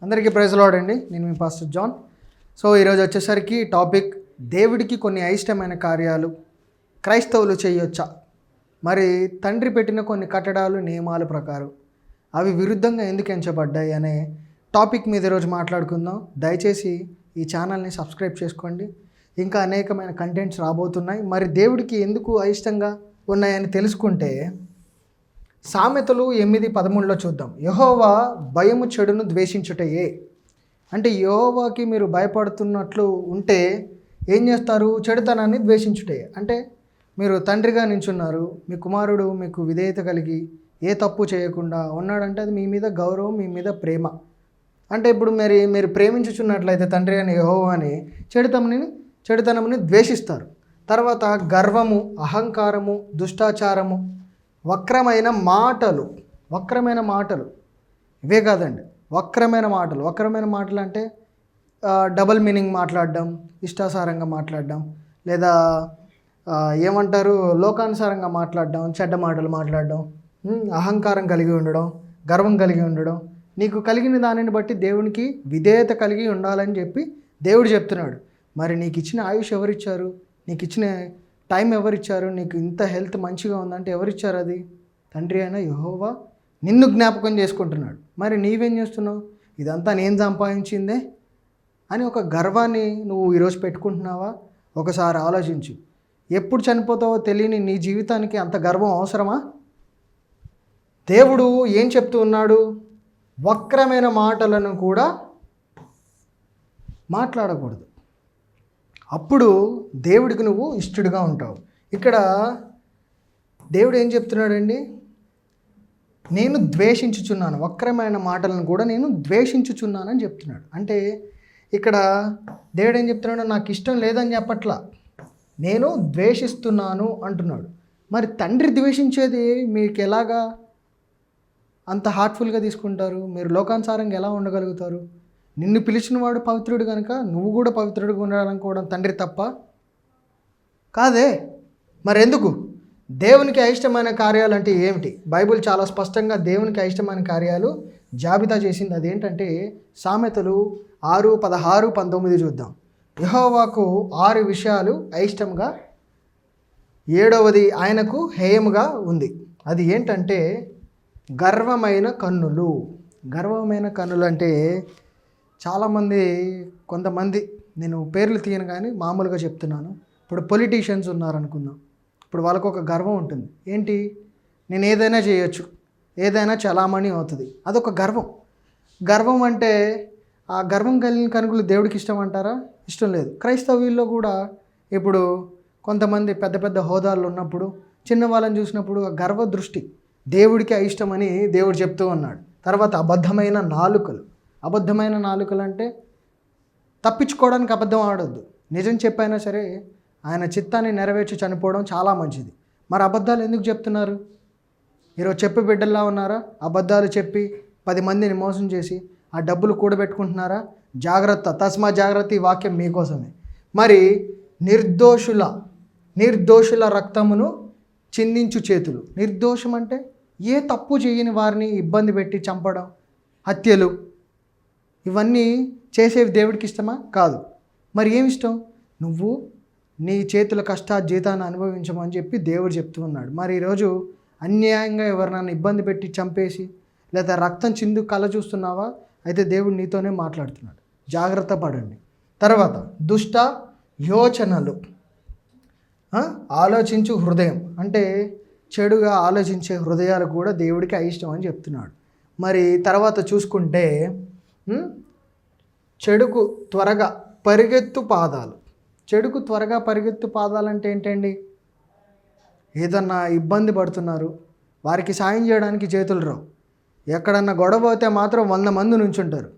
అందరికీ praise lord అండి. నేను మీ పాస్టర్ జాన్. సో ఈరోజు వచ్చేసరికి టాపిక్ దేవుడికి కొన్ని అయిష్టమైన కార్యాలు క్రైస్తవులు చేయొచ్చా, మరి తండ్రి పెట్టిన కొన్ని కట్టడాలు నియమాల ప్రకారం అవి విరుద్ధంగా ఎందుకు ఎంచబడ్డాయి అనే టాపిక్ మీద ఈరోజు మాట్లాడుకుందాం. దయచేసి ఈ ఛానల్ని సబ్స్క్రైబ్ చేసుకోండి. ఇంకా అనేకమైన కంటెంట్స్ రాబోతున్నాయి. మరి దేవుడికి ఎందుకు అయిష్టంగా ఉన్నాయని తెలుసుకుంటే సామెతలు 8:13 చూద్దాం. యెహోవా భయము చెడును ద్వేషించుటయే. అంటే యెహోవాకి మీరు భయపడుతున్నట్లు ఉంటే ఏం చేస్తారు? చెడుతనాన్ని ద్వేషించుటయే. అంటే మీరు తండ్రిగా నించున్నారు, మీ కుమారుడు మీకు విధేయత కలిగి ఏ తప్పు చేయకుండా ఉన్నాడంటే అది మీ మీద గౌరవం, మీ మీద ప్రేమ. అంటే ఇప్పుడు మీరు ప్రేమించుచున్నట్లయితే తండ్రి అని యెహోవాని చెడుతనముని ద్వేషిస్తారు. తర్వాత గర్వము, అహంకారము, దుష్టాచారము, వక్రమైన మాటలు ఇవే కాదండి. వక్రమైన మాటలు అంటే డబల్ మీనింగ్ మాట్లాడడం, ఇష్టాసారంగా మాట్లాడడం, లేదా ఏమంటారు లోకానుసారంగా మాట్లాడడం, చెడ్డ మాటలు మాట్లాడడం, అహంకారం కలిగి ఉండడం, గర్వం కలిగి ఉండడం. నీకు కలిగిన దానిని బట్టి దేవునికి విధేయత కలిగి ఉండాలని చెప్పి దేవుడు చెప్తున్నాడు. మరి నీకు ఇచ్చిన ఆయుష్ ఎవరిచ్చారు? నీకు ఇచ్చిన టైం ఎవరిచ్చారు? నీకు ఇంత హెల్త్ మంచిగా ఉందంటే ఎవరిచ్చారు? అది తండ్రి అయినా యెహోవా నిన్ను జ్ఞాపకం చేసుకుంటున్నాడు. మరి నీవేం చేస్తున్నావు? ఇదంతా నేను సంపాదించిందే అని ఒక గర్వాన్ని నువ్వు ఈరోజు పెట్టుకుంటున్నావా? ఒకసారి ఆలోచించు. ఎప్పుడు చనిపోతావో తెలియని నీ జీవితానికి అంత గర్వం అవసరమా? దేవుడు ఏం చెప్తూ ఉన్నాడు? వక్రమైన మాటలను కూడా మాట్లాడకూడదు. అప్పుడు దేవుడికి నువ్వు ఇష్టడుగా ఉంటావు. ఇక్కడ దేవుడు ఏం చెప్తున్నాడండి? నేను ద్వేషించుచున్నాను, వక్రమైన మాటలను కూడా నేను ద్వేషించుచున్నానని చెప్తున్నాడు. అంటే ఇక్కడ దేవుడు ఏం చెప్తున్నాడు? నాకు ఇష్టం లేదని చెప్పట్లా, నేను ద్వేషిస్తున్నాను అంటున్నాడు. మరి తండ్రి ద్వేషించేది మీకు ఎలాగా అంత హార్ట్ఫుల్గా తీసుకుంటారు? మీరు లోకానుసారంగా ఎలా ఉండగలుగుతారు? నిన్ను పిలిచిన వాడు పవిత్రుడు కనుక నువ్వు కూడా పవిత్రుడిగా ఉండాలనుకోవడం తండ్రి తప్ప కాదే. మరెందుకు? దేవునికి అయిష్టమైన కార్యాలు అంటే ఏమిటి? బైబిల్ చాలా స్పష్టంగా దేవునికి అయిష్టమైన కార్యాలు జాబితా చేసింది. అదేంటంటే సామెతలు 6:16-19 చూద్దాం. యెహోవాకు 6 విషయాలు అయిష్టంగా, 7వది ఆయనకు హేయముగా ఉంది. అది ఏంటంటే గర్వమైన కన్నులు. గర్వమైన కన్నులు అంటే కొంతమంది నేను పేర్లు తీయను కానీ మామూలుగా చెప్తున్నాను. ఇప్పుడు పొలిటీషియన్స్ ఉన్నారనుకుందాం. ఇప్పుడు వాళ్ళకు ఒక గర్వం ఉంటుంది. ఏంటి? నేను ఏదైనా చేయొచ్చు, ఏదైనా చలామణి అవుతుంది. అదొక గర్వం అంటే ఆ గర్వం కలిగిన కనుకలు దేవుడికి ఇష్టం అంటారా? ఇష్టం లేదు. క్రైస్తవుల్లో కూడా ఇప్పుడు కొంతమంది పెద్ద పెద్ద హోదాలు ఉన్నప్పుడు చిన్న వాళ్ళని చూసినప్పుడు ఆ గర్వ దృష్టి దేవుడికి అయిష్టమని దేవుడు చెప్తూ ఉన్నాడు. తర్వాత అబద్ధమైన నాలుకలు అంటే తప్పించుకోవడానికి అబద్ధం ఆడొద్దు. నిజం చెప్పైనా సరే ఆయన చిత్తాన్ని నెరవేర్చి చనిపోవడం చాలా మంచిది. మరి అబద్ధాలు ఎందుకు చెప్తున్నారు? ఈరోజు చెప్పు బిడ్డల్లా ఉన్నారా? అబద్ధాలు చెప్పి 10 మందిని మోసం చేసి ఆ డబ్బులు కూడబెట్టుకుంటున్నారా? జాగ్రత్త, తస్మా జాగ్రత్త. ఈ వాక్యం మీకోసమే. మరి నిర్దోషుల రక్తమును చిందించు చేతులు. నిర్దోషం అంటే ఏ తప్పు చేయని వారిని ఇబ్బంది పెట్టి చంపడం, హత్యలు, ఇవన్నీ చేసేవి దేవుడికి ఇష్టమా? కాదు. మరి ఏమి ఇష్టం? నువ్వు నీ చేతుల కష్టార్జితాన్ని అనుభవించమని చెప్పి దేవుడు చెప్తూ ఉన్నాడు. మరి ఈరోజు అన్యాయంగా ఎవరినైనా ఇబ్బంది పెట్టి చంపేసి లేదా రక్తం చిందు కళ్ళ చూస్తున్నావా? అయితే దేవుడు నీతోనే మాట్లాడుతున్నాడు. జాగ్రత్త పడండి. తర్వాత దుష్ట యోచనలు, ఆలోచించు హృదయం అంటే చెడుగా ఆలోచించే హృదయాలు కూడా దేవుడికి అయిష్టం అని చెప్తున్నాడు. మరి తర్వాత చూసుకుంటే చెడుకు త్వరగా పరిగెత్తు పాదాలు అంటే ఏంటండి? ఏదన్నా ఇబ్బంది పడుతున్నారు, వారికి సాయం చేయడానికి చేతులు రావు. ఎక్కడన్నా గొడవ అయితే మాత్రం 100 మంది నుంచుంటారు.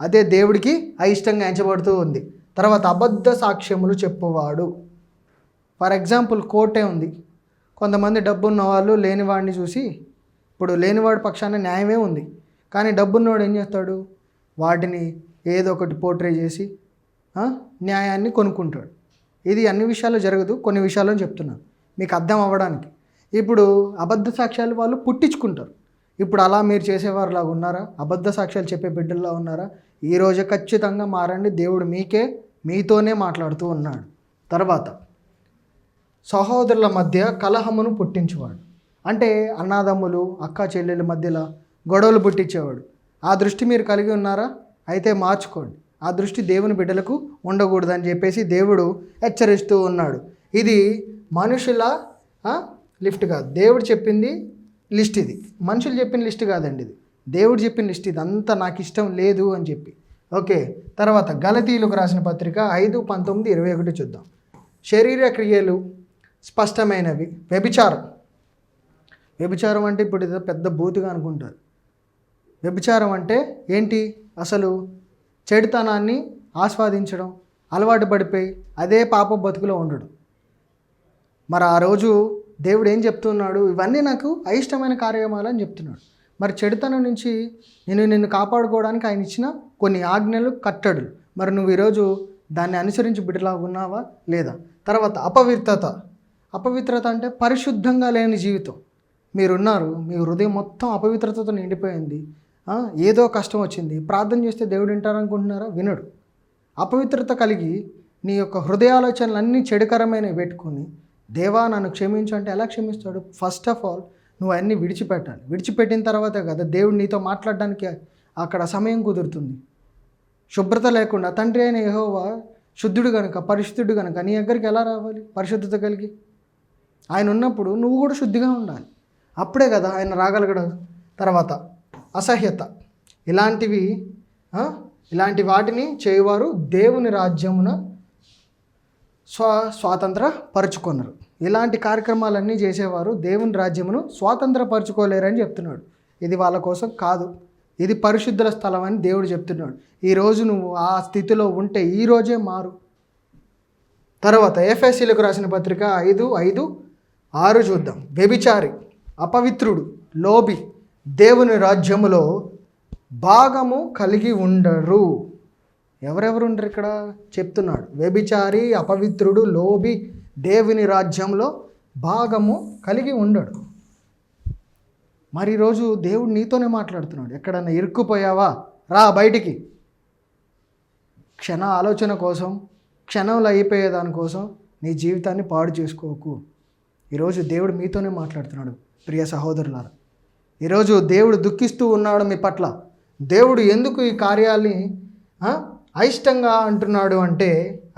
అదే దేవుడికి అయిష్టంగా ఎంచబడుతూ ఉంది. తర్వాత అబద్ధ సాక్ష్యములు చెప్పువాడు. ఫర్ ఎగ్జాంపుల్ కోర్టే ఉంది. కొంతమంది డబ్బున్న వాళ్ళు లేనివాడిని చూసి, ఇప్పుడు లేనివాడి పక్షాన న్యాయమే ఉంది, కానీ డబ్బున్నవాడు ఏం చేస్తాడు? వాటిని ఏదో ఒకటి పోర్ట్రే చేసి న్యాయాన్ని కొనుక్కుంటాడు. ఇది అన్ని విషయాల్లో జరగదు, కొన్ని విషయాల్లో చెప్తున్నాను మీకు అర్థం అవ్వడానికి. ఇప్పుడు అబద్ధ సాక్ష్యాలు వాళ్ళు పుట్టించుకుంటారు. ఇప్పుడు అలా మీరు చేసేవారిలాగా ఉన్నారా? అబద్ధ సాక్ష్యాలు చెప్పే బిడ్డల్లా ఉన్నారా? ఈరోజు ఖచ్చితంగా మారండి. దేవుడు మీతోనే మాట్లాడుతూ ఉన్నాడు. తర్వాత సహోదరుల మధ్య కలహమును పుట్టించేవాడు. అంటే అన్నాదమ్ములు, అక్క చెల్లెల మధ్యలో గొడవలు పుట్టించేవాడు. ఆ దృష్టి మీరు కలిగి ఉన్నారా? అయితే మార్చుకోండి. ఆ దృష్టి దేవుని బిడ్డలకు ఉండకూడదని చెప్పేసి దేవుడు హెచ్చరిస్తూ ఉన్నాడు. ఇది మనుషుల లిస్ట్ కాదు, దేవుడు చెప్పింది లిస్ట్. ఇది మనుషులు చెప్పిన లిస్ట్ కాదండి, ఇది దేవుడు చెప్పిన లిస్ట్. ఇది అంతా నాకు ఇష్టం లేదు అని చెప్పి. ఓకే, తర్వాత గలతీయులకు రాసిన పత్రిక 5:19-21 చూద్దాం. శరీర క్రియలు స్పష్టమైనవి. వ్యభిచారం అంటే ఇప్పుడు ఏదో పెద్ద బూతుగా అనుకుంటారు. వ్యభిచారం అంటే ఏంటి? అసలు చెడుతనాన్ని ఆస్వాదించడం, అలవాటు పడిపోయి అదే పాప బతుకులో ఉండడం. మరి ఆ రోజు దేవుడు ఏం చెప్తున్నాడు? ఇవన్నీ నాకు అయిష్టమైన కార్యక్రమాలు అని చెప్తున్నాడు. మరి చెడుతనం నుంచి నిన్ను కాపాడుకోవడానికి ఆయన ఇచ్చిన కొన్ని ఆజ్ఞలు, కట్టడులు. మరి నువ్వు ఈరోజు దాన్ని అనుసరించి బిడ్డలాగా ఉన్నావా లేదా? తర్వాత అపవిత్రత అంటే పరిశుద్ధంగా లేని జీవితం. మీరున్నారు, మీ హృదయం మొత్తం అపవిత్రతతో నిండిపోయింది. ఏదో కష్టం వచ్చింది, ప్రార్థన చేస్తే దేవుడు వింటారనుకుంటున్నారా? వినడు. అపవిత్రత కలిగి నీ యొక్క హృదయాలోచనలన్నీ చెడుకరమైనవి పెట్టుకొని దేవా నన్ను క్షమించు అంటే ఎలా క్షమిస్తాడు? ఫస్ట్ ఆఫ్ ఆల్ నువ్వు అన్నీ విడిచిపెట్టాలి. విడిచిపెట్టిన తర్వాతే కదా దేవుడు నీతో మాట్లాడడానికి అక్కడ సమయం కుదురుతుంది. శుభ్రత లేకుండా తండ్రి అయిన యెహోవా శుద్ధుడు కనుక, పరిశుద్ధుడు కనుక నీ దగ్గరికి ఎలా రావాలి? పరిశుద్ధత కలిగి ఆయన ఉన్నప్పుడు నువ్వు కూడా శుద్ధిగా ఉండాలి. అప్పుడే కదా ఆయన రాగలగడు. తర్వాత అసహ్యత, ఇలాంటి వాటిని చేయవారు దేవుని రాజ్యమున స్వాతంత్రపరుచుకున్నారు. ఇలాంటి కార్యక్రమాలన్నీ చేసేవారు దేవుని రాజ్యమును స్వాతంత్రపరుచుకోలేరని చెప్తున్నాడు. ఇది వాళ్ళ కోసం కాదు, ఇది పరిశుద్ధుల స్థలం అని దేవుడు చెప్తున్నాడు. ఈరోజు నువ్వు ఆ స్థితిలో ఉంటే ఈరోజే మారు. తర్వాత ఎఫెసీయులకు రాసిన పత్రిక 5:5-6 చూద్దాం. వ్యభిచారి, అపవిత్రుడు, లోబి దేవుని రాజ్యములో భాగము కలిగి ఉండరు. ఎవరెవరు ఉండరు ఇక్కడ చెప్తున్నాడు. వ్యభిచారి, అపవిత్రుడు, లోబి దేవుని రాజ్యంలో భాగము కలిగి ఉండడు. మరి ఈరోజు దేవుడు నీతోనే మాట్లాడుతున్నాడు. ఎక్కడన్నా ఇరుక్కుపోయావా? రా బయటికి. క్షణ ఆలోచన కోసం, క్షణంలో అయిపోయే దానికోసం నీ జీవితాన్ని పాడు చేసుకోకు. ఈరోజు దేవుడు మీతోనే మాట్లాడుతున్నాడు. ప్రియ సహోదరులారా, ఈరోజు దేవుడు దుఃఖిస్తూ ఉన్నాడు మీ పట్ల. దేవుడు ఎందుకు ఈ కార్యాల్ని అయిష్టంగా అంటున్నాడు అంటే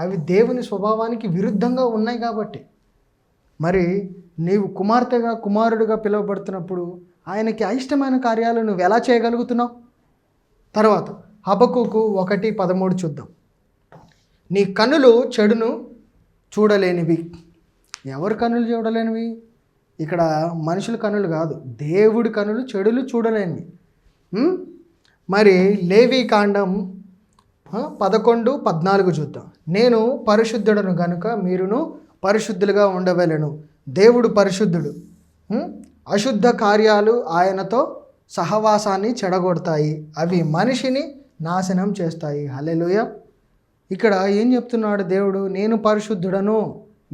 అవి దేవుని స్వభావానికి విరుద్ధంగా ఉన్నాయి కాబట్టి. మరి నీవు కుమార్తెగా, కుమారుడిగా పిలువబడుతున్నప్పుడు ఆయనకి అయిష్టమైన కార్యాలు నువ్వు ఎలా చేయగలుగుతున్నావు? తర్వాత హబక్కూకు 1:13 చూద్దాం. నీ కన్నులు చెడును చూడలేనివి. ఎవరి కన్నులు చూడలేనివి? ఇక్కడ మనుషుల కన్నులు కాదు, దేవుడి కన్నులు చెడులు చూడలేనివి. మరి లేవి కాండం 11:14 చూద్దాం. నేను పరిశుద్ధుడను గనుక మీరును పరిశుద్ధులుగా ఉండవలెను. దేవుడు పరిశుద్ధుడు. అశుద్ధ కార్యాలు ఆయనతో సహవాసాన్ని చెడగొడతాయి, అవి మనిషిని నాశనం చేస్తాయి. హల్లెలూయా. ఇక్కడ ఏం చెప్తున్నాడు దేవుడు? నేను పరిశుద్ధుడను,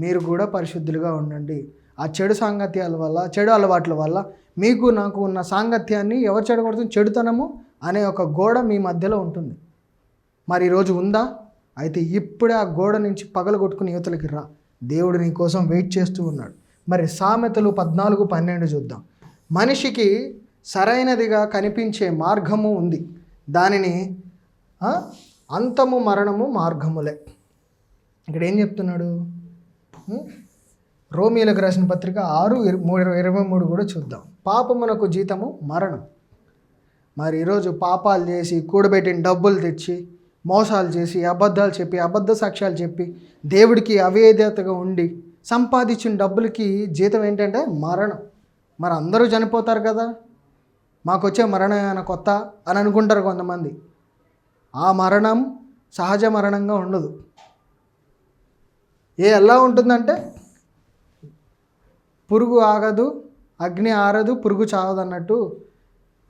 మీరు కూడా పరిశుద్ధులుగా ఉండండి. ఆ చెడు సాంగత్యాల వల్ల, చెడు అలవాట్ల వల్ల మీకు నాకు ఉన్న సాంగత్యాన్ని ఎవరు చెడగొడుతుంది? చెడుతనము అనే ఒక గోడ మీ మధ్యలో ఉంటుంది. మరి ఈరోజు ఉందా? అయితే ఇప్పుడే ఆ గోడ నుంచి పగలగొట్టుకుని యువతలకి రా. దేవుడు నీ కోసం వెయిట్ చేస్తూ ఉన్నాడు. మరి సామెతలు 14:12 చూద్దాం. మనిషికి సరైనదిగా కనిపించే మార్గము ఉంది, దానిని అంతము మరణము మార్గములే. ఇక్కడ ఏం చెప్తున్నాడు? రోమీయులకు రాసిన పత్రిక 6:23 కూడా చూద్దాం. పాపమునకు జీతము మరణం. మరి ఈరోజు పాపాలు చేసి, కూడబెట్టిన డబ్బులు తెచ్చి, మోసాలు చేసి, అబద్ధాలు చెప్పి, అబద్ధ సాక్ష్యాలు చెప్పి, దేవుడికి అవిధేయతగా ఉండి సంపాదించిన డబ్బులకి జీతం ఏంటంటే మరణం. మరి అందరూ చనిపోతారు కదా, మాకు వచ్చే మరణం ఏమైనా కొత్త అని అనుకుంటారు కొంతమంది. ఆ మరణం సహజ మరణంగా ఉండదు. ఎలా ఉంటుందంటే పురుగు ఆగదు, అగ్ని ఆరదు, పురుగు చావదు అన్నట్టు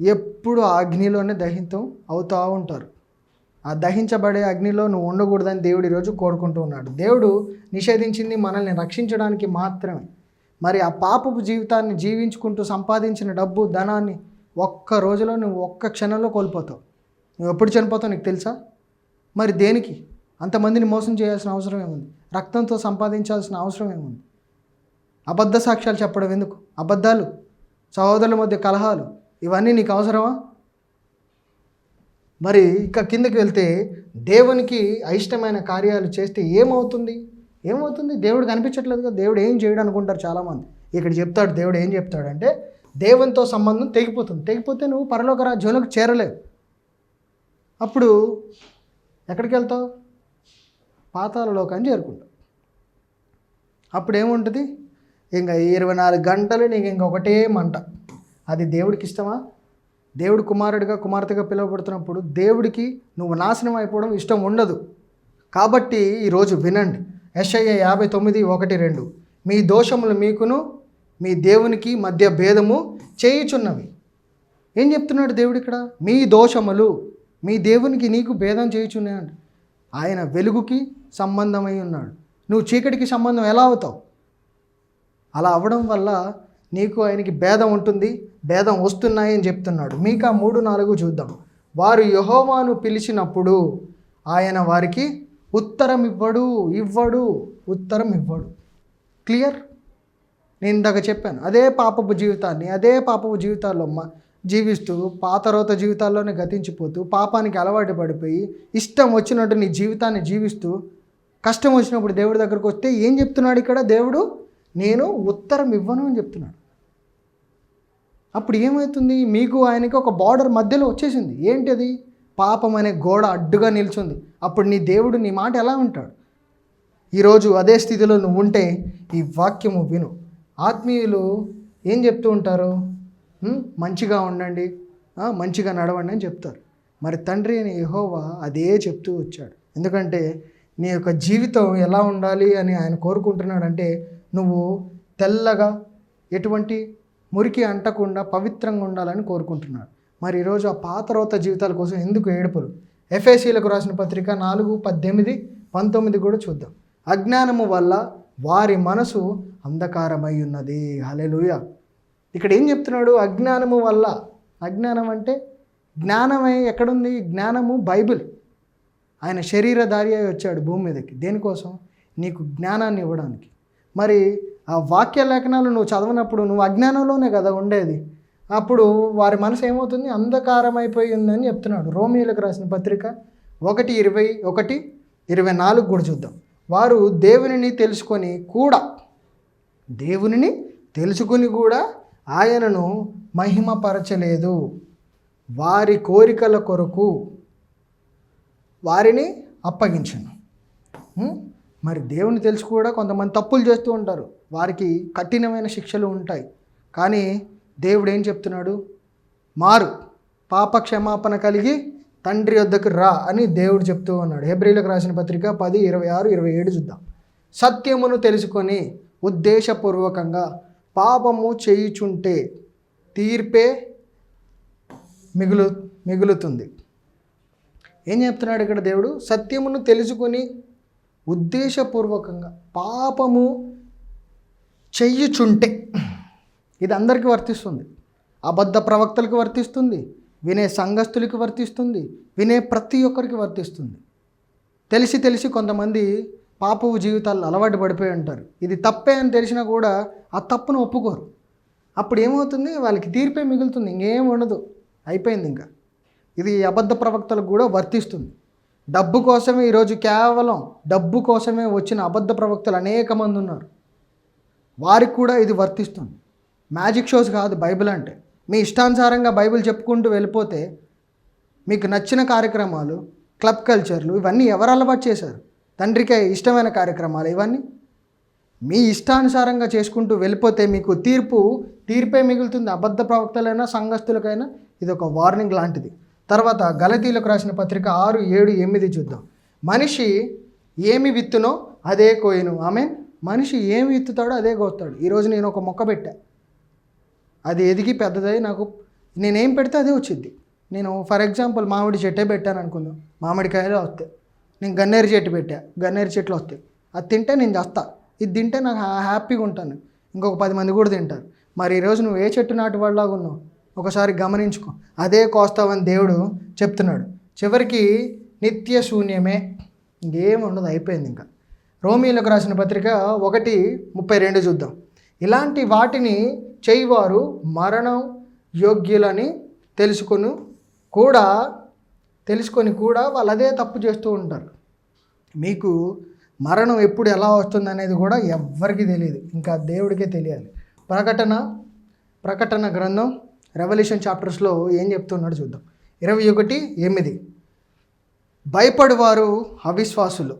ఎప్పుడు ఆ అగ్నిలోనే దహితం అవుతూ ఉంటారు. ఆ దహించబడే అగ్నిలో నువ్వు ఉండకూడదని దేవుడు ఈరోజు కోరుకుంటూ ఉన్నాడు. దేవుడు నిషేధించింది మనల్ని రక్షించడానికి మాత్రమే. మరి ఆ పాపపు జీవితాన్ని జీవించుకుంటూ సంపాదించిన డబ్బు, ధనాన్ని ఒక్క రోజులో నువ్వు ఒక్క క్షణంలో కోల్పోతావు. నువ్వు ఎప్పుడు చనిపోతావు నీకు తెలుసా? మరి దేనికి అంతమందిని మోసం చేయాల్సిన అవసరం ఏముంది? రక్తంతో సంపాదించాల్సిన అవసరం ఏముంది? అబద్ధ సాక్ష్యాలు చెప్పడం ఎందుకు? అబద్ధాలు, సహోదరుల మధ్య కలహాలు, ఇవన్నీ నీకు అవసరమా? మరి ఇక కిందకి వెళ్తే దేవునికి అయిష్టమైన కార్యాలు చేస్తే ఏమవుతుంది? దేవుడు కనిపించట్లేదు కదా, దేవుడు ఏం చేయడు అనుకుంటారు చాలామంది. ఇక్కడ చెప్తాడు దేవుడు ఏం చెప్తాడంటే, దేవునితో సంబంధం తెగిపోతుంది. తెగిపోతే నువ్వు పరలోక రాజ్యంలోకి చేరలేవు. అప్పుడు ఎక్కడికి వెళ్తావు? పాతాళలోకాన్ని చేరుకుంటావు. అప్పుడు ఏముంటుంది? ఇంకా 24 గంటలు నీకు ఇంకొకటే మంట. అది దేవుడికి ఇష్టమా? దేవుడు కుమారుడిగా కుమార్తెగా పిలువబడుతున్నప్పుడు దేవుడికి నువ్వు నాశనం అయిపోవడం ఇష్టం ఉండదు. కాబట్టి ఈరోజు వినండి, యెషయా 59:1-2, మీ దోషములు మీకును మీ దేవునికి మధ్య భేదము చేయుచున్నవి. ఏం చెప్తున్నాడు దేవుడు ఇక్కడ? మీ దోషములు మీ దేవునికి నీకు భేదం చేయుచున్నాయంట. ఆయన వెలుగుకి సంబంధమై ఉన్నాడు, నువ్వు చీకటికి సంబంధం ఎలా అవుతావు? అలా అవ్వడం వల్ల నీకు ఆయనకి భేదం ఉంటుంది, భేదం వస్తున్నాయని చెప్తున్నాడు. మీకా 3:4 చూద్దాం. వారు యెహోవాను పిలిచినప్పుడు ఆయన వారికి ఉత్తరం ఇవ్వడు. క్లియర్? నేను ఇందాక చెప్పాను, అదే పాపపు జీవితాల్లో జీవిస్తూ పాతరోత జీవితాల్లోనే గతించిపోతూ పాపానికి అలవాటు పడిపోయి ఇష్టం వచ్చినట్టు నీ జీవితాన్ని జీవిస్తూ కష్టం వచ్చినప్పుడు దేవుడి దగ్గరకు వస్తే ఏం చెప్తున్నాడు ఇక్కడ దేవుడు? నేను ఉత్తరం ఇవ్వను అని చెప్తున్నాడు. అప్పుడు ఏమవుతుంది? మీకు ఆయనకి ఒక బార్డర్ మధ్యలో వచ్చేసింది. ఏంటది? పాపం అనే గోడ అడ్డుగా నిల్చుంది. అప్పుడు నీ దేవుడు నీ మాట ఎలా ఉంటాడు? ఈరోజు అదే స్థితిలో నువ్వు ఉంటే ఈ వాక్యము విను. ఆత్మీయులు ఏం చెప్తూ ఉంటారు? మంచిగా ఉండండి, మంచిగా నడవండి అని చెప్తారు. మరి తండ్రి అని యెహోవా అదే చెప్తూ వచ్చాడు. ఎందుకంటే నీ యొక్క జీవితం ఎలా ఉండాలి అని ఆయన కోరుకుంటున్నాడంటే, నువ్వు తెల్లగా ఎటువంటి మురికి అంటకుండా పవిత్రంగా ఉండాలని కోరుకుంటున్నాడు. మరి ఈరోజు ఆ పాత రోత జీవితాల కోసం ఎందుకు ఏడుపులు? ఎఫెసీయులకు రాసిన పత్రిక 4:18-19 కూడా చూద్దాం. అజ్ఞానము వల్ల వారి మనసు అంధకారమై ఉన్నది. హల్లెలూయా. ఇక్కడ ఏం చెప్తున్నాడు? అజ్ఞానము వల్ల. అజ్ఞానం అంటే జ్ఞానమే ఎక్కడుంది? జ్ఞానము బైబిల్. ఆయన శరీరధారి అయి వచ్చాడు భూమి మీదకి. దేనికోసం? నీకు జ్ఞానాన్ని ఇవ్వడానికి. మరి ఆ వాక్య లేఖనాలు నువ్వు చదవనప్పుడు నువ్వు అజ్ఞానంలోనే కదా ఉండేది. అప్పుడు వారి మనసు ఏమవుతుంది? అంధకారం అయిపోయి ఉందని చెప్తున్నాడు. రోమీయులకు రాసిన పత్రిక 1:21-24 కూడా చూద్దాం. వారు దేవునిని తెలుసుకొని కూడా ఆయనను మహిమపరచలేదు. వారి కోరికల కొరకు వారిని అప్పగించను. మరి దేవుని తెలుసు కూడా కొంతమంది తప్పులు చేస్తూ ఉంటారు. వారికి కఠినమైన శిక్షలు ఉంటాయి. కానీ దేవుడు ఏం చెప్తున్నాడు? మారు, పాప క్షమాపణ కలిగి తండ్రి వద్దకు రా అని దేవుడు చెప్తూ ఉన్నాడు. హెబ్రీయులకు రాసిన పత్రిక 10:26-27 చూద్దాం. సత్యమును తెలుసుకొని ఉద్దేశపూర్వకంగా పాపము చేయుచుంటే తీర్పే మిగులుతుంది. ఏం చెప్తున్నాడు ఇక్కడ దేవుడు? సత్యమును తెలుసుకొని ఉద్దేశపూర్వకంగా పాపము చెయ్యుచుంటే, ఇది అందరికీ వర్తిస్తుంది. అబద్ధ ప్రవక్తలకు వర్తిస్తుంది, వినే సంఘస్థులకి వర్తిస్తుంది, వినే ప్రతి ఒక్కరికి వర్తిస్తుంది. తెలిసి కొంతమంది పాపపు జీవితాల్లో అలవాటు పడిపోయి ఉంటారు. ఇది తప్పే అని తెలిసినా కూడా ఆ తప్పును ఒప్పుకోరు. అప్పుడు ఏమవుతుంది? వాళ్ళకి తీర్పే మిగులుతుంది, ఇంకేం ఉండదు, అయిపోయింది. ఇంకా ఇది అబద్ధ ప్రవక్తలకు కూడా వర్తిస్తుంది. డబ్బు కోసమే ఈరోజు కేవలం డబ్బు కోసమే వచ్చిన అబద్ధ ప్రవక్తలు అనేక మంది ఉన్నారు. వారికి కూడా ఇది వర్తిస్తుంది. మ్యాజిక్ షోస్ కాదు బైబిల్ అంటే. మీ ఇష్టానుసారంగా బైబిల్ చెప్పుకుంటూ వెళ్ళిపోతే మీకు నచ్చిన కార్యక్రమాలు, క్లబ్ కల్చర్లు, ఇవన్నీ ఎవరు అలవాటు చేశారు? తండ్రికి ఇష్టమైన కార్యక్రమాలు ఇవన్నీ మీ ఇష్టానుసారంగా చేసుకుంటూ వెళ్ళిపోతే మీకు తీర్పే మిగులుతుంది. అబద్ధ ప్రవక్తలైనా సంఘస్థులకైనా ఇది ఒక వార్నింగ్ లాంటిది. తర్వాత గలతీయులకు రాసిన పత్రిక 6:7-8 చూద్దాం. మనిషి ఏమి విత్తునో అదే కోయును. మనిషి ఏమి విత్తుతాడో అదే కోస్తాడు. ఈరోజు నేను ఒక మొక్క పెట్టా, అది ఎదిగి పెద్దదై నాకు నేనేం పెడితే అదే వచ్చింది. నేను ఫర్ ఎగ్జాంపుల్ మామిడి చెట్టే పెట్టాను అనుకుందాం, మామిడికాయలు వస్తాయి. నేను గన్నేరు చెట్టు పెట్టా, గన్నేరు చెట్లు వస్తాయి. అది తింటే నేను చేస్తా, ఇది తింటే నాకు హ్యాపీగా ఉంటాను, ఇంకొక 10 మంది కూడా తింటారు. మరి ఈరోజు నువ్వు ఏ చెట్టు నాటి వాళ్ళలాగా ఉన్నావు? ఒకసారి గమనించుకో. అదే కోస్తావని దేవుడు చెప్తున్నాడు. చివరికి నిత్య శూన్యమే, ఇంకేం ఉండదు, అయిపోయింది. ఇంకా రోమీయులకు రాసిన పత్రిక 1:32 చూద్దాం. ఇలాంటి వాటిని చేయువారు మరణం యోగ్యులని తెలుసుకొని కూడా వాళ్ళు అదే తప్పు చేస్తూ ఉంటారు. మీకు మరణం ఎప్పుడు ఎలా వస్తుంది అనేది కూడా ఎవ్వరికీ తెలియదు, ఇంకా దేవుడికే తెలియాలి. ప్రకటన గ్రంథం రెవల్యూషన్ చాప్టర్స్లో ఏం చెప్తున్నాడు చూద్దాం. 21:8 భయపడువారు అవిశ్వాసులు,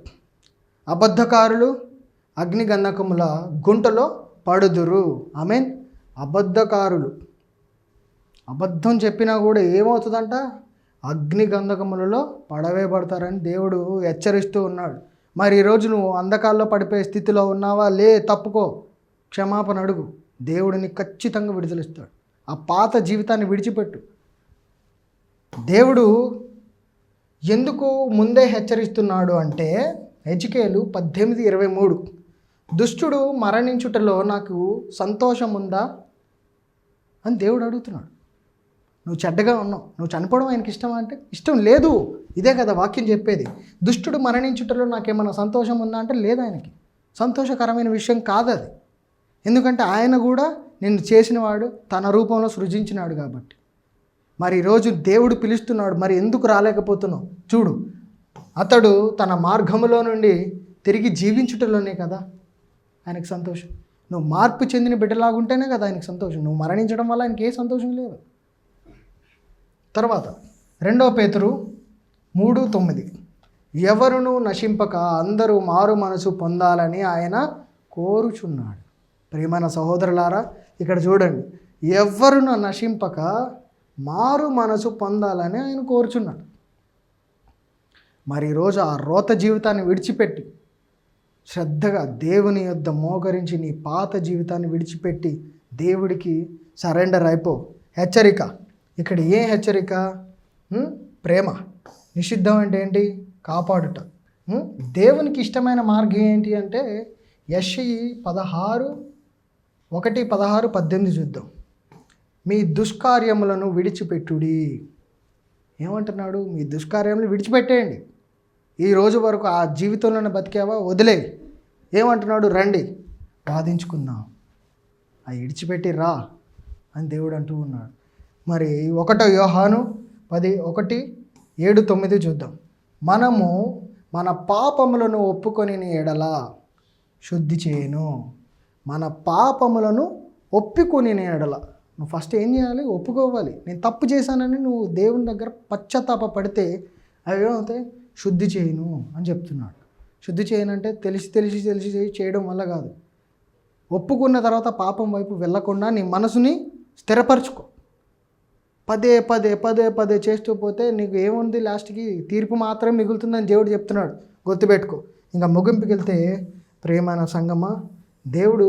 అబద్ధకారులు అగ్నిగంధకముల గుంటలో పడుదురు. ఆమేన్. అబద్ధకారులు అబద్ధం చెప్పినా కూడా ఏమవుతుందంట, అగ్నిగంధకములలో పడతారని దేవుడు హెచ్చరిస్తూ ఉన్నాడు. మరి ఈరోజు నువ్వు అంధకాల్లో పడిపోయే స్థితిలో ఉన్నావా? తప్పుకో, క్షమాపణ అడుగు, దేవుడిని ఖచ్చితంగా విడుదలిస్తాడు. ఆ పాత జీవితాన్ని విడిచిపెట్టు. దేవుడు ఎందుకు ముందే హెచ్చరిస్తున్నాడు అంటే, హెజ్కేలు 18:23 దుష్టుడు మరణించుటలో నాకు సంతోషం ఉందా అని దేవుడు అడుగుతున్నాడు. నువ్వు చెడ్డగా ఉన్నావు, నువ్వు చనిపోవడం ఆయనకి ఇష్టమా అంటే ఇష్టం లేదు. ఇదే కదా వాక్యం చెప్పేది. దుష్టుడు మరణించుటలో నాకేమన్నా సంతోషం ఉందా అంటే లేదు, ఆయనకి సంతోషకరమైన విషయం కాదు అది. ఎందుకంటే ఆయన కూడా నిన్ను చేసినవాడు, తన రూపంలో సృజించినాడు కాబట్టి. మరి ఈరోజు దేవుడు పిలుస్తున్నాడు, మరి ఎందుకు రాలేకపోతున్నావు? చూడు, అతడు తన మార్గములో నుండి తిరిగి జీవించుటలోనే కదా ఆయనకు సంతోషం. నువ్వు మార్పు చెందిన బిడ్డలాగుంటేనే కదా ఆయనకు సంతోషం. నువ్వు మరణించడం వల్ల ఆయనకి ఏ సంతోషం లేదు. తర్వాత 2 పేతురు 3:9 ఎవరును నశింపక అందరూ మారు మనసు పొందాలని ఆయన కోరుచున్నాడు. ప్రియమైన సహోదరులారా, ఇక్కడ చూడండి, ఎవరును నశింపక మారు మనసు పొందాలని ఆయన కోరుచున్నాడు. మరి ఈరోజు ఆ రోత జీవితాన్ని విడిచిపెట్టి శ్రద్ధగా దేవుని యొద్ద మోకరించి నీ పాత జీవితాన్ని విడిచిపెట్టి దేవుడికి సరెండర్ అయిపో. హెచ్చరిక, ఇక్కడ ఏ హెచ్చరిక? ప్రేమ. నిషిద్ధం అంటే ఏంటి? కాపాడుట. దేవునికి ఇష్టమైన మార్గం ఏంటి అంటే యెషయి 16:18 చూద్దాం. మీ దుష్కార్యములను విడిచిపెట్టుడి. ఏమంటున్నాడు? మీ దుష్కార్యములు విడిచిపెట్టేయండి. ఈ రోజు వరకు ఆ జీవితంలోనే బతికావా? వదిలే. ఏమంటున్నాడు? రండి వాదించుకుందాం, అది విడిచిపెట్టి రా అని దేవుడు అంటూ ఉన్నాడు. మరి 1 యోహాను 10:1-7-9 చూద్దాం. మనము మన పాపములను ఒప్పుకొని ఎడల శుద్ధి చేయను. మన పాపములను ఒప్పుకొని ఎడల నువ్వు ఫస్ట్ ఏం చేయాలి? ఒప్పుకోవాలి. నేను తప్పు చేశానని నువ్వు దేవుని దగ్గర పశ్చాత్తాప పడితే అవి ఏమవుతాయి? శుద్ధి చేయను అని చెప్తున్నాడు. శుద్ధి చేయనంటే తెలిసి చేయడం వల్ల కాదు. ఒప్పుకున్న తర్వాత పాపం వైపు వెళ్ళకుండా నీ మనసుని స్థిరపరచుకో. పదే చేస్తూ పోతే నీకు ఏముంది? లాస్ట్కి తీర్పు మాత్రమే మిగులుతుందని దేవుడు చెప్తున్నాడు. గుర్తుపెట్టుకో. ఇంకా ముగింపుకి వెళ్తే, ప్రియమైన సంగమా, దేవుడు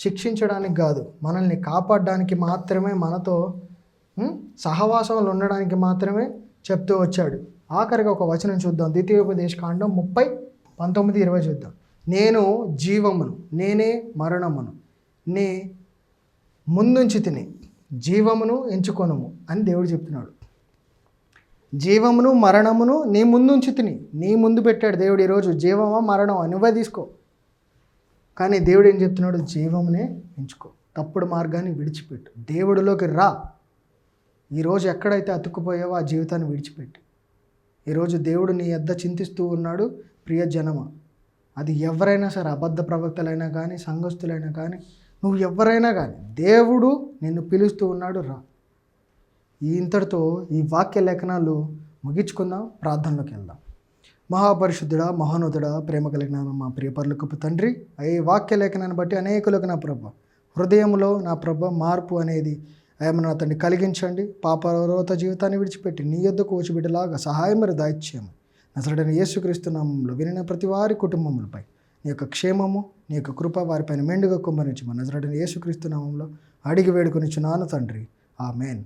శిక్షించడానికి కాదు, మనల్ని కాపాడడానికి మాత్రమే, మనతో సహవాసంలో ఉండడానికి మాత్రమే చెప్తూ వచ్చాడు. ఆఖరిగా ఒక వచనం చూద్దాం. ద్వితీయోపదేశకాండం 30:19-20 చూద్దాం. నేను జీవమును, నేనే మరణమును నీ ముందుంచి తిని జీవమును ఎంచుకొనుము అని దేవుడు చెప్తున్నాడు. జీవమును మరణమును నీ ముందుంచి తిని, నీ ముందు పెట్టాడు దేవుడు. ఈరోజు జీవమా మరణమా నువ్వే తీసుకో. కానీ దేవుడు ఏం చెప్తున్నాడు? జీవమునే ఎంచుకో, తప్పుడు మార్గాన్ని విడిచిపెట్టు, దేవుడిలోకి రా. ఈరోజు ఎక్కడైతే అతుక్కుపోయావో ఆ జీవితాన్ని విడిచిపెట్టు. ఈరోజు దేవుడు నీ యొద్ద చింతిస్తూ ఉన్నాడు. ప్రియ జనమ, అది ఎవరైనా సరే, అబద్ధ ప్రవక్తలైనా కానీ, సంఘస్థులైనా కానీ, నువ్వు ఎవరైనా కానీ, దేవుడు నిన్ను పిలుస్తూ ఉన్నాడు, రా. ఇంతటితో ఈ వాక్య లేఖనాలు ముగించుకుందాం. ప్రార్థనలోకి వెళ్దాం. మహాపరిశుద్ధుడా, మహోన్నతుడా, ప్రేమ కలిగిన మా ప్రియ పరలోకపు తండ్రి, ఈ వాక్య లేఖనాన్ని బట్టి అనేకులకు నా ప్రభ హృదయంలో నా ప్రభ మార్పు అనేది ఏమన్నా అతన్ని కలిగించండి. పాపరోత జీవితాన్ని విడిచిపెట్టి నీ యొద్దకు వచ్చి బిడ్డలాగా సహాయం మరి దాయిచ్చేయము. నజరేయుడైన యేసుక్రీస్తు నామములో వినిన ప్రతి వారి కుటుంబములపై నీ యొక్క క్షేమము, నీ యొక్క కృప వారిపైన మెండుగా కుమ్మరించమని నజరేయుడైన యేసుక్రీస్తు నామములో అడిగి వేడుకొనిచున్నాను తండ్రి. ఆమేన్.